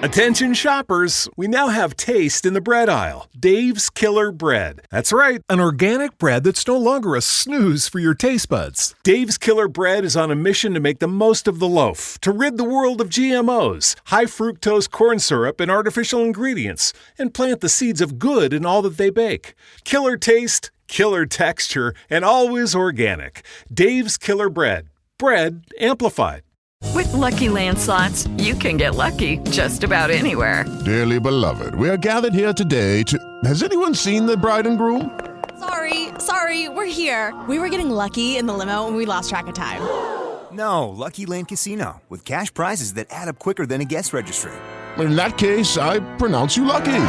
Attention shoppers, we now have taste in the bread aisle. Dave's Killer Bread. That's right, an organic bread that's no longer a snooze for your taste buds. Dave's Killer Bread is on a mission to make the most of the loaf, to rid the world of GMOs, high fructose corn syrup, and artificial ingredients, and plant the seeds of good in all that they bake. Killer taste, killer texture, and always organic. Dave's Killer Bread. Bread amplified. With Lucky Land Slots, you can get lucky just about anywhere. Dearly beloved, we are gathered here today to... Has anyone seen the bride and groom? Sorry, we're here. We were getting lucky in the limo and we lost track of time. No, Lucky Land Casino, with cash prizes that add up quicker than a guest registry. In that case, I pronounce you lucky.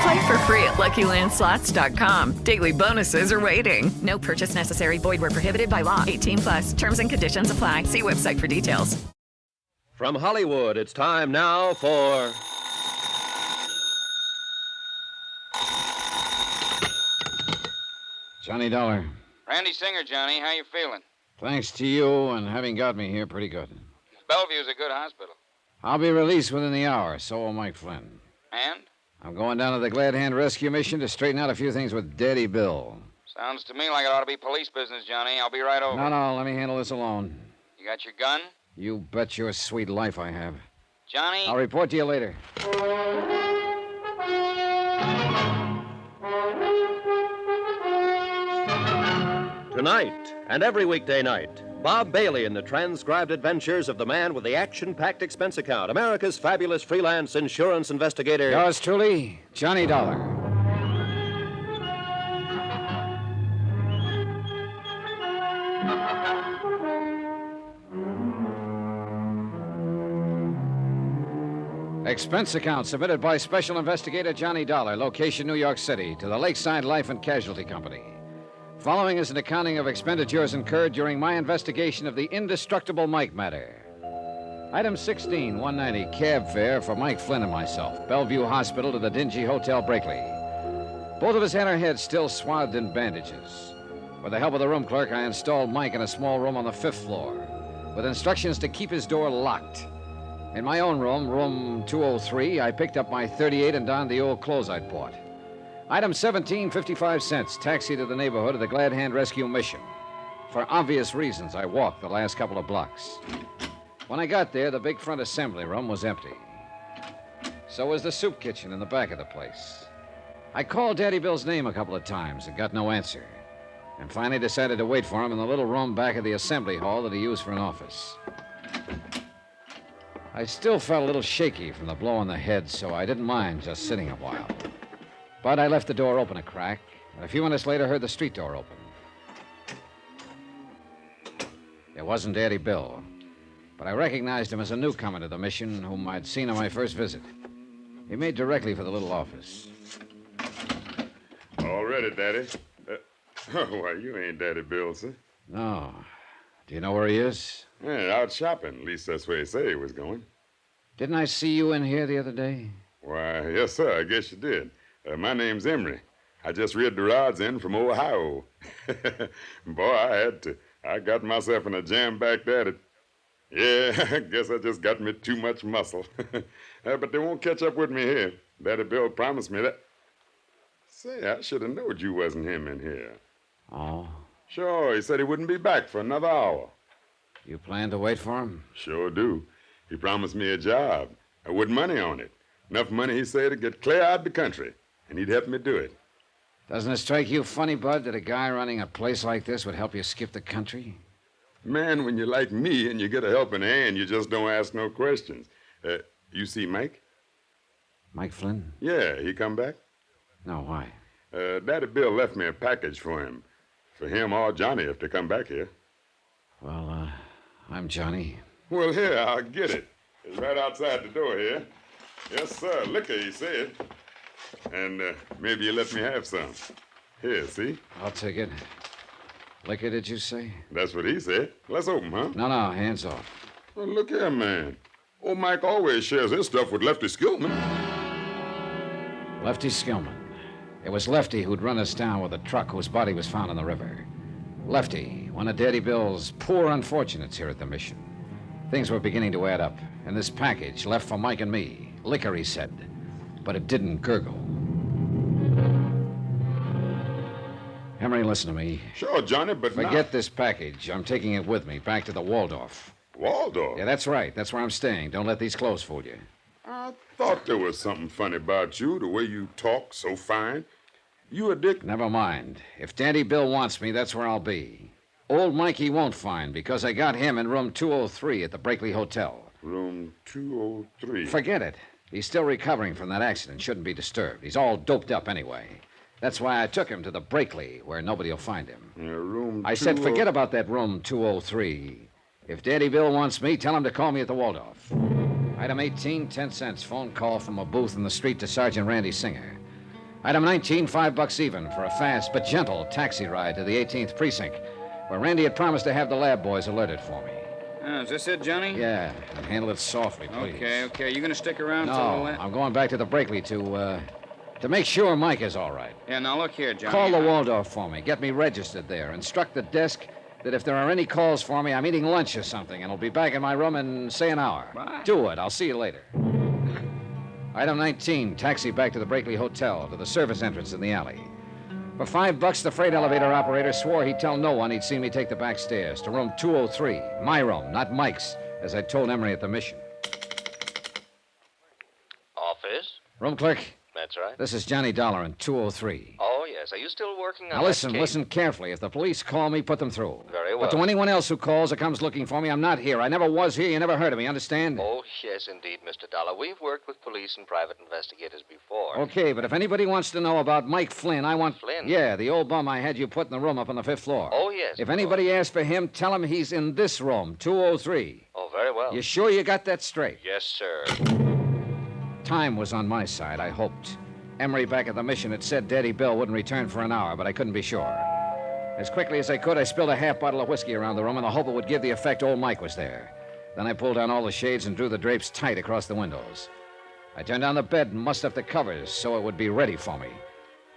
Play for free at LuckyLandSlots.com. Daily bonuses are waiting. No purchase necessary. Void where prohibited by law. 18+. Terms and conditions apply. See website for details. From Hollywood, it's time now for... Johnny Dollar. Randy Singer, Johnny. How you feeling? Thanks to you and having got me here, pretty good. Bellevue's a good hospital. I'll be released within the hour, so will Mike Flynn. And? I'm going down to the Glad Hand Rescue Mission to straighten out a few things with Daddy Bill. Sounds to me like it ought to be police business, Johnny. I'll be right over. No, let me handle this alone. You got your gun? You bet your sweet life I have. Johnny? I'll report to you later. Tonight and every weekday night, Bob Bailey in the transcribed adventures of the man with the action-packed expense account, America's fabulous freelance insurance investigator. Yours truly, Johnny Dollar. Expense account submitted by Special Investigator Johnny Dollar, location New York City, to the Lakeside Life and Casualty Company. Following is an accounting of expenditures incurred during my investigation of the Indestructible Mike matter. Item 16, 190, cab fare for Mike Flynn and myself, Bellevue Hospital to the dingy Hotel Brakely. Both of us had our heads still swathed in bandages. With the help of the room clerk, I installed Mike in a small room on the 5th floor, with instructions to keep his door locked. In my own room, room 203, I picked up my .38 and donned the old clothes I'd bought. Item 17, 55 cents, taxi to the neighborhood of the Glad Hand Rescue Mission. For obvious reasons, I walked the last couple of blocks. When I got there, the big front assembly room was empty. So was the soup kitchen in the back of the place. I called Daddy Bill's name a couple of times and got no answer. And finally decided to wait for him in the little room back of the assembly hall that he used for an office. I still felt a little shaky from the blow on the head, so I didn't mind just sitting a while. But I left the door open a crack, and a few minutes later heard the street door open. It wasn't Daddy Bill, but I recognized him as a newcomer to the mission whom I'd seen on my first visit. He made directly for the little office. All ready, Daddy. Why, you ain't Daddy Bill, sir. No. Do you know where he is? Yeah, out shopping. At least that's where he said he was going. Didn't I see you in here the other day? Why, yes, sir. I guess you did. My name's Emery. I just read the rods in from Ohio. Boy, I had to. I got myself in a jam back at it. Yeah, I guess I just got me too much muscle. But they won't catch up with me here. Daddy Bill promised me that. Say, I should have known you wasn't him in here. Oh? Sure, he said he wouldn't be back for another hour. You plan to wait for him? Sure do. He promised me a job, with money on it. Enough money, he said, to get clear out the country. And he'd help me do it. Doesn't it strike you funny, Bud, that a guy running a place like this would help you skip the country? Man, when you're like me and you get a helping hand, you just don't ask no questions. You see Mike? Mike Flynn? Yeah, he come back? No, why? Daddy Bill left me a package for him. For him or Johnny if they come back here. Well, I'm Johnny. Well, here, I'll get it. It's right outside the door here. Yes, sir. Liquor, he said. And maybe you let me have some. Here, see? I'll take it. Liquor, did you say? That's what he said. Let's open, huh? No, hands off. Well, look here, man. Old Mike always shares his stuff with Lefty Skillman. Lefty Skillman. It was Lefty who'd run us down with a truck whose body was found in the river. Lefty, one of Daddy Bill's poor unfortunates here at the mission. Things were beginning to add up, and this package left for Mike and me Liquor, he said. But it didn't gurgle. Emery, listen to me. Sure, Johnny, but Forget this package. I'm taking it with me, back to the Waldorf. Waldorf? Yeah, that's right. That's where I'm staying. Don't let these clothes fool you. I thought there was something funny about you, the way you talk so fine. You a dick... Never mind. If Dandy Bill wants me, that's where I'll be. Old Mikey won't find, because I got him in room 203 at the Brakely Hotel. Room 203? Forget it. He's still recovering from that accident. Shouldn't be disturbed. He's all doped up anyway. That's why I took him to the Brakely, where nobody will find him. Yeah, room I said forget about that room 203. If Dandy Bill wants me, tell him to call me at the Waldorf. Item 18, 10 cents. Phone call from a booth in the street to Sergeant Randy Singer. Item 19, $5 even for a fast but gentle taxi ride to the 18th precinct, where Randy had promised to have the lab boys alerted for me. Is this it, Johnny? Yeah, and handle it softly, please. Okay. You gonna stick around No, till... I'm going back to the Brakely to make sure Mike is all right. Yeah, now look here, Johnny. Call the Waldorf for me. Get me registered there. Instruct the desk that if there are any calls for me, I'm eating lunch or something, and I'll be back in my room in, say, an hour. Bye. Do it. I'll see you later. Item 19, taxi back to the Brakely Hotel, to the service entrance in the alley. For $5, the freight elevator operator swore he'd tell no one he'd seen me take the back stairs to room 203. My room, not Mike's, as I told Emery at the mission. Office? Room clerk, That's right. this is Johnny Dollar in 203. Oh, yes. Are you still working on Now listen, that case? listen carefully. If the police call me, put them through. Very well. But to anyone else who calls or comes looking for me, I'm not here. I never was here. You never heard of me, understand? Oh, yes, indeed, Mr. Dollar. We've worked with police and private investigators before. Okay, but if anybody wants to know about Mike Flynn, I want... Flynn? Yeah, the old bum I had you put in the room up on the 5th floor. Oh, yes. If anybody asks for him, tell him he's in this room, 203. Oh, very well. You sure you got that straight? Yes, sir. Time was on my side, I hoped. Emery back at the mission had said Daddy Bill wouldn't return for an hour, but I couldn't be sure. As quickly as I could, I spilled a half bottle of whiskey around the room in the hope it would give the effect old Mike was there. Then I pulled down all the shades and drew the drapes tight across the windows. I turned down the bed and mussed up the covers so it would be ready for me.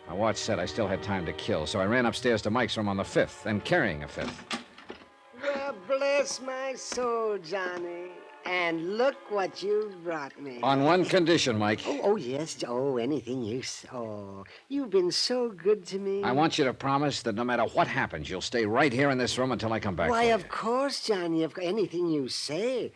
My watch said I still had time to kill, so I ran upstairs to Mike's room on the 5th, and carrying a 5th. Well, bless my soul, Johnny. And look what you've brought me. On one condition, Mike. Oh, yes. Oh, anything you say. Oh, you've been so good to me. I want you to promise that no matter what happens, you'll stay right here in this room until I come back. Why, for you. of course, Johnny. Anything you say.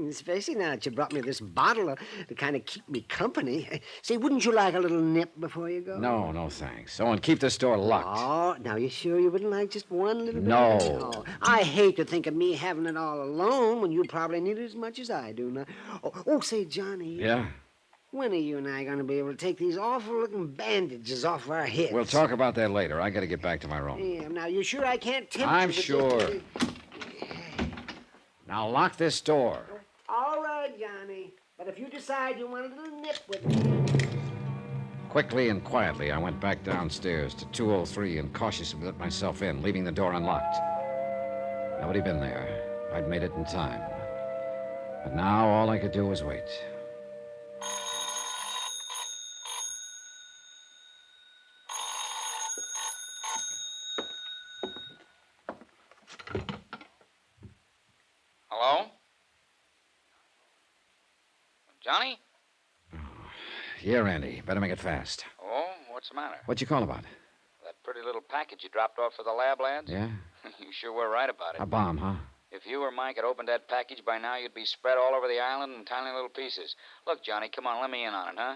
Especially now that you brought me this bottle to kind of keep me company. Say, wouldn't you like a little nip before you go? No, thanks. Oh, and keep this door locked. Oh, now you sure you wouldn't like just one little bit? No. Oh, I hate to think of me having it all alone when you probably need it as much as I do now. Oh, say, Johnny. Yeah? When are you and I going to be able to take these awful-looking bandages off our heads? We'll talk about that later. I got to get back to my room. Yeah, now you sure I can't tempt I'm you? sure. Now lock this door. All right, Johnny. But if you decide you want a little nip with me... Quickly and quietly, I went back downstairs to 203 and cautiously let myself in, leaving the door unlocked. Nobody been there. I'd made it in time. But now all I could do was wait. Hello? Johnny? Yeah, Randy. Better make it fast. Oh, what's the matter? What'd you call about? That pretty little package you dropped off for the lab lads? Yeah? You sure were right about it. A bomb, huh? If you or Mike had opened that package by now, you'd be spread all over the island in tiny little pieces. Look, Johnny, come on, let me in on it, huh?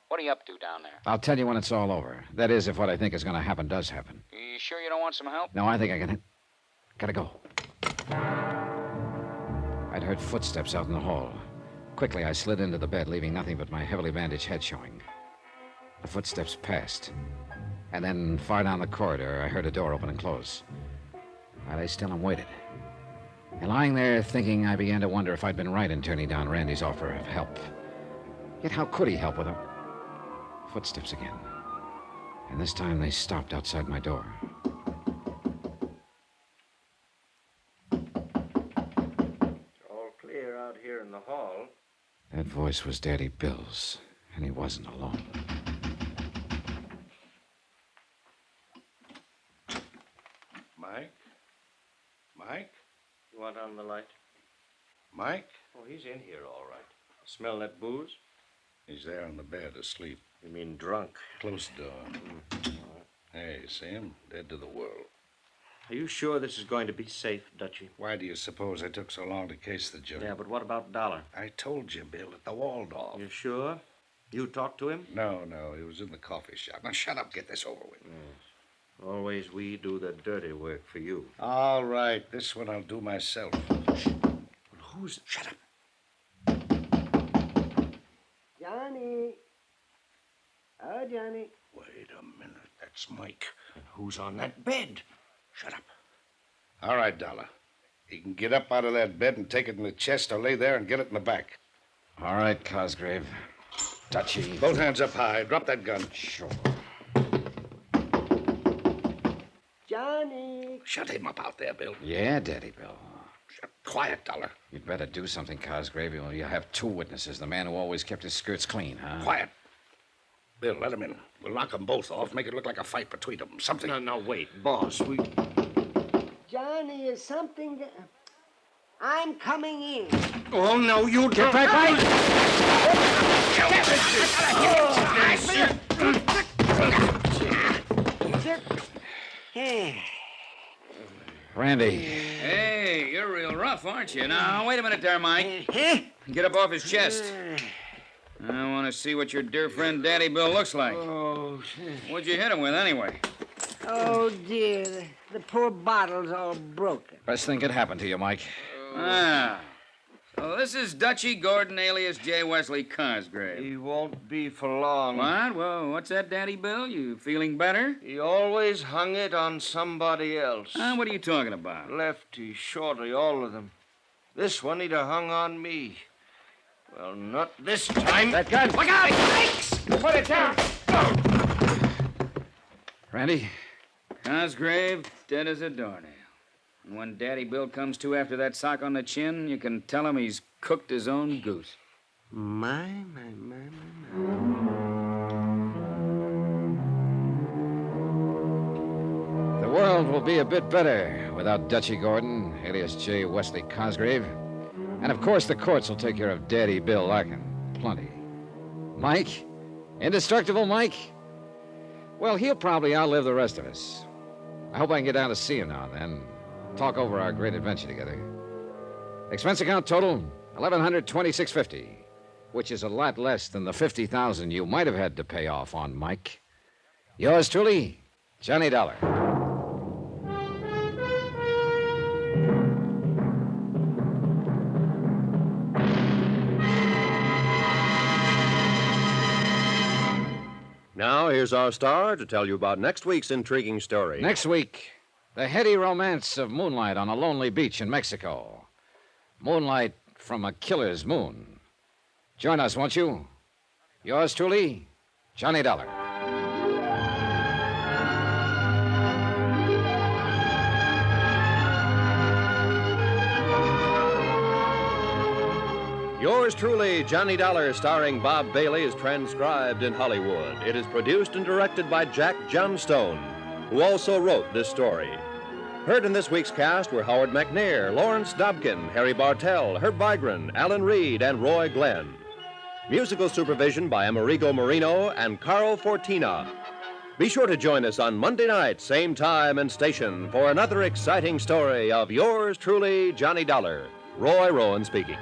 What are you up to down there? I'll tell you when it's all over. That is, if what I think is going to happen does happen. You sure you don't want some help? No, I think I can... Gotta go. I'd heard footsteps out in the hall. Quickly, I slid into the bed, leaving nothing but my heavily bandaged head showing. The footsteps passed. And then, far down the corridor, I heard a door open and close. I lay still and waited. And lying there thinking, I began to wonder if I'd been right in turning down Randy's offer of help. Yet how could he help with a... Footsteps again. And this time they stopped outside my door. All clear out here in the hall. That voice was Daddy Bill's, and he wasn't alone. Mike? Mike? You want on the light? Mike? Oh, he's in here all right. Smell that booze? He's there on the bed, asleep. You mean drunk? Close the door. Hey, see him? Dead to the world. Are you sure this is going to be safe, Dutchie? Why do you suppose I took so long to case the joint? Yeah, but what about Dollar? I told you, Bill, at the Waldorf. You sure? You talked to him? No, he was in the coffee shop. Now, shut up, get this over with. Yes. Always we do the dirty work for you. All right, this one I'll do myself. Who's... Shut up. Johnny. Oh, Johnny. Wait a minute. That's Mike. Who's on that bed? Shut up. All right, Dollar. He can get up out of that bed and take it in the chest or lay there and get it in the back. All right, Cosgrave. Dutchie. Both hands up high. Drop that gun. Sure. Johnny. Shut him up out there, Bill. Yeah, Daddy Bill. Quiet, Dollar. You'd better do something, Cosgrave. You'll have two witnesses. The man who always kept his skirts clean, huh? Quiet. Bill, let him in. We'll knock them both off, make it look like a fight between them. Something. No, wait, boss. Johnny, is something... I'm coming in. Oh, no, you Get back, Mike! Randy. Hey, you're real rough, aren't you? Now, wait a minute there, Mike. Get up off his chest. I want to see what your dear friend Daddy Bill looks like. Oh, What'd you hit him with, anyway? oh dear. The poor bottle's all broken. Best thing could happen to you, Mike. So this is Dutchie Gordon, alias J. Wesley Cosgrave. He won't be for long. What? Well, what's that, Daddy Bill? You feeling better? He always hung it on somebody else. What are you talking about? Lefty, shorty, all of them. This one he'd have hung on me. Well, not this time. That gun! Look out! Thanks! Put it down! Randy? Cosgrave, dead as a doornail. And when Daddy Bill comes to after that sock on the chin, you can tell him he's cooked his own goose. My. The world will be a bit better without Dutchie Gordon, alias J. Wesley Cosgrave. And, of course, the courts will take care of Daddy Bill Larkin. Plenty. Mike? Indestructible Mike? Well, he'll probably outlive the rest of us. I hope I can get down to see him now and then. Talk over our great adventure together. Expense account total, $1,126.50, which is a lot less than the $50,000 you might have had to pay off on Mike. Yours truly, Johnny Dollar. Now, here's our star to tell you about next week's intriguing story. Next week, the heady romance of moonlight on a lonely beach in Mexico. Moonlight from a killer's moon. Join us, won't you? Yours truly, Johnny Dollar. Yours truly, Johnny Dollar, starring Bob Bailey, is transcribed in Hollywood. It is produced and directed by Jack Johnstone, who also wrote this story. Heard in this week's cast were Howard McNair, Lawrence Dobkin, Harry Bartell, Herb Vigran, Alan Reed, and Roy Glenn. Musical supervision by Amerigo Marino and Carl Fortina. Be sure to join us on Monday night, same time and station, for another exciting story of yours truly, Johnny Dollar. Roy Rowan speaking.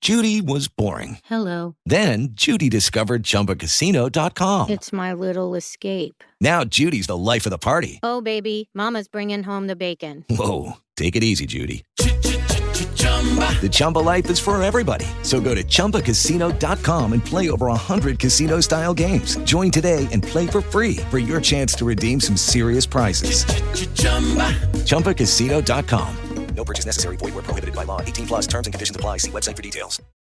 Judy was boring. Hello. Then Judy discovered ChumbaCasino.com. It's my little escape. Now Judy's the life of the party. Oh, baby, mama's bringing home the bacon. Whoa, take it easy, Judy. The Chumba life is for everybody. So go to ChumbaCasino.com and play over 100 casino-style games. Join today and play for free for your chance to redeem some serious prizes. ChumbaCasino.com. No purchase necessary. Void where prohibited by law. 18 plus terms and conditions apply. See website for details.